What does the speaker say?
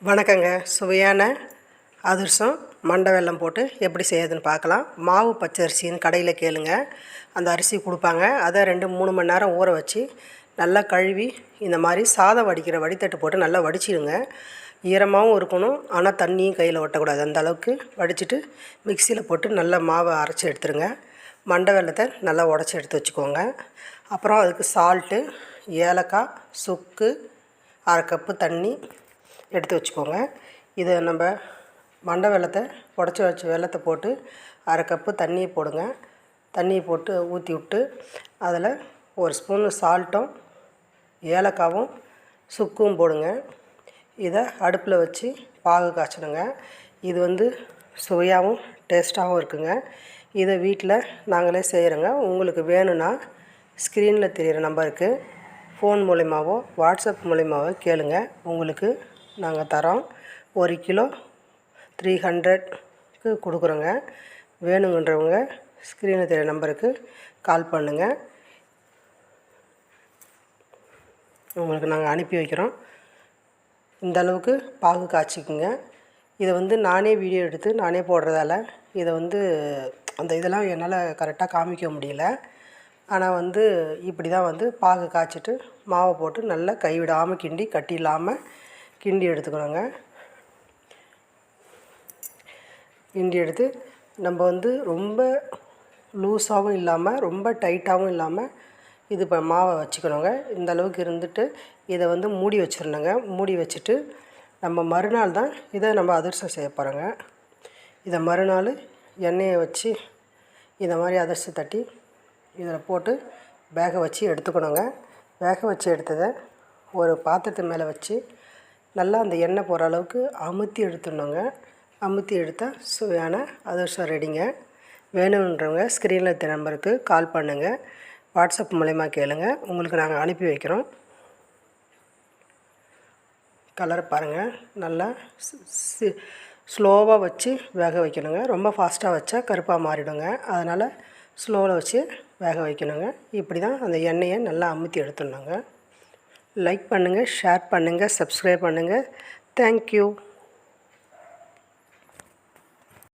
வணக்கங்க. சுவையான அதிரசம் மண்டை வெல்லம் போட்டு எப்படி செய்யறதுன்னு பார்க்கலாம். மாவு பச்சரிசின்னு கடையில் கேளுங்க, அந்த அரிசி கொடுப்பாங்க. அதை 2-3 மணி நேரம் ஊற வச்சு நல்லா கழுவி இந்த மாதிரி சாதம் வடிக்கிற வடித்தட்டு போட்டு நல்லா வடிச்சிடுங்க. ஈரமாகவும் இருக்கணும், ஆனால் தண்ணியும் கையில் ஒட்டக்கூடாது. அந்த அளவுக்கு வடிச்சிட்டு மிக்சியில் போட்டு நல்லா மாவை அரைச்சி எடுத்துருங்க. மண்டை வெல்லத்தை நல்லா உடச்சி எடுத்து வச்சுக்கோங்க. அப்புறம் அதுக்கு சால்ட்டு, ஏலக்காய், சுக்கு, 1/2 கப்பு தண்ணி எடுத்து வச்சுக்கோங்க. இதை நம்ம மண்டை வெல்லத்தை உடச்சி வச்ச வெல்லத்தை போட்டு 1/2 கப்பு தண்ணியை போடுங்க. தண்ணியை போட்டு ஊற்றி விட்டு அதில் 1 ஸ்பூன் சால்ட்டும் ஏலக்காவும் சுக்கும் போடுங்க. இதை அடுப்பில் வச்சு பாகு காய்ச்சணுங்க. இது சுவையாகவும் டேஸ்ட்டாகவும் இருக்குங்க. இதை வீட்டில் நாங்களே செய்கிறோங்க. உங்களுக்கு வேணும்னா ஸ்க்ரீனில் தெரிகிற நம்பருக்கு ஃபோன் மூலிமாவோ வாட்ஸ்அப் மூலிமாவோ கேளுங்க, உங்களுக்கு நாங்கள் தரோம். 1 கிலோ 300க்கு கொடுக்குறோங்க. வேணுங்கன்றவங்க ஸ்க்ரீனில் தெரிகிற நம்பருக்கு கால் பண்ணுங்கள், உங்களுக்கு நாங்கள் அனுப்பி வைக்கிறோம். இந்த அளவுக்கு பாகு காய்ச்சிக்குங்க. இதை நானே வீடியோ எடுத்து நானே போடுறதால இதை அந்த இதெல்லாம் என்னால் கரெக்டாக காமிக்க முடியல. ஆனால் இப்படி தான் பாகு காய்ச்சிட்டு மாவை போட்டு நல்லா கைவிடாமல் கிண்டி கட்டி இல்லாமல் கிண்டி எடுத்துக்கணுங்க. கிண்டி எடுத்து நம்ம ரொம்ப லூஸாகவும் இல்லாமல் ரொம்ப டைட்டாகவும் இல்லாமல் இது இப்போ மாவை வச்சுக்கணுங்க. இந்த அளவுக்கு இருந்துட்டு இதை மூடி வச்சிடணுங்க. மூடி வச்சுட்டு நம்ம மறுநாள் தான் இதை நம்ம அதிரசம் செய்ய போகிறோங்க. இதை மறுநாள் எண்ணெயை வச்சு இதை மாதிரி அதிரசம் தட்டி இதில் போட்டு வேக வச்சு எடுத்துக்கணுங்க. வேக வச்சு எடுத்ததை ஒரு பாத்திரத்து மேலே வச்சு நல்லா அந்த எண்ணெய் போகிற அளவுக்கு அமுத்தி எடுத்துடணுங்க. அமுத்தி எடுத்தால் சுவையான அதிரசம் ரெடிங்க. வேணுன்றவங்க ஸ்க்ரீனில் இருக்கிற நம்பருக்கு கால் பண்ணுங்கள், வாட்ஸ்அப் மூலமா கேளுங்க, உங்களுக்கு நாங்கள் அனுப்பி வைக்கிறோம். கலர் பாருங்கள், நல்லா ஸ்லோவாக வச்சு வேக வைக்கணுங்க. ரொம்ப ஃபாஸ்ட்டாக வச்சா கருப்பாக மாறிடுங்க. அதனால் ஸ்லோவில் வச்சு வேக வைக்கணுங்க. இப்படி தான் அந்த எண்ணெயை நல்லா அமுத்தி எடுத்துடணுங்க. லைக் பண்ணுங்கள், ஷேர் பண்ணுங்கள், சப்ஸ்கிரைப் பண்ணுங்கள். தேங்க்யூ.